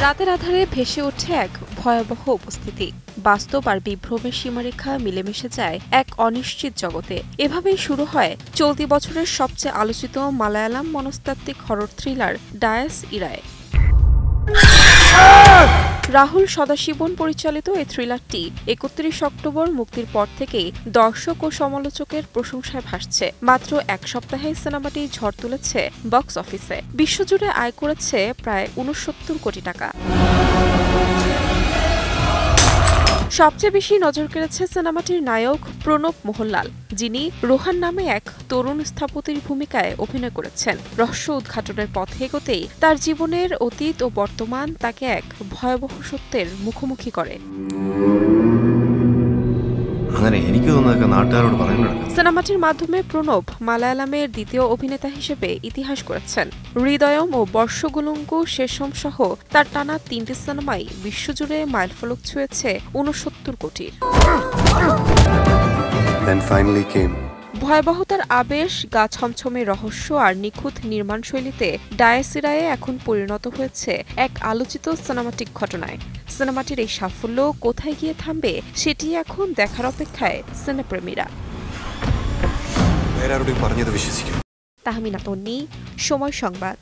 রাতের আধারে ভেসে ওঠে এক ভয়াবহ উপস্থিতি। বাস্তব আর বিভ্রমের সীমারেখা মিলেমিশে যায় এক অনিশ্চিত জগতে। এভাবেই শুরু হয় চলতি বছরের সবচেয়ে আলোচিত মালায়ালাম মনস্তাত্ত্বিক হরর থ্রিলার ডায়াস ইরায়। রাহুল সদাশিবন পরিচালিত এই থ্রিলারটি ৩১ অক্টোবর মুক্তির পর থেকেই দর্শক ও সমালোচকের প্রশংসায় ভাসছে। মাত্র এক সপ্তাহে সিনেমাটি ঝড় তুলেছে বক্স অফিসে। বিশ্বজুড়ে আয় করেছে প্রায় ৬৯ কোটি টাকা। সবচেয়ে বেশি নজর কেড়েছে সিনেমাটির নায়ক প্রণব মোহনলাল, যিনি রোহান নামে এক তরুণ স্থপতির ভূমিকায় অভিনয় করেছেন। রহস্য উদ্ঘাটনের পথে এগোতেই তার জীবনের অতীত ও বর্তমান তাকে এক ভয়াবহ সত্যের মুখোমুখি করে। সিনেমাটির মাধ্যমে প্রণব মালায়ালামের দ্বিতীয় অভিনেতা হিসেবে ইতিহাস করেছেন। হৃদয়ম ও বর্ষগুলুঙ্কু শেষম সহ তার টানা ৩টি সিনেমাই বিশ্বজুড়ে মাইলফলক ছুঁয়েছে ৬৯ কোটির। ভয়াবহতার আবেশ, গা ছমছমে রহস্য আর নিখুঁত নির্মাণশৈলীতে ডায়াস ইরায় এখন পরিণত হয়েছে এক আলোচিত সিনেমাটিক ঘটনায়। সিনেমাটির এই সাফল্য কোথায় গিয়ে থামবে সেটি এখন দেখার অপেক্ষায় সিনেপ্রেমীরা। তাহমিনা তন্নি, সময় সংবাদ।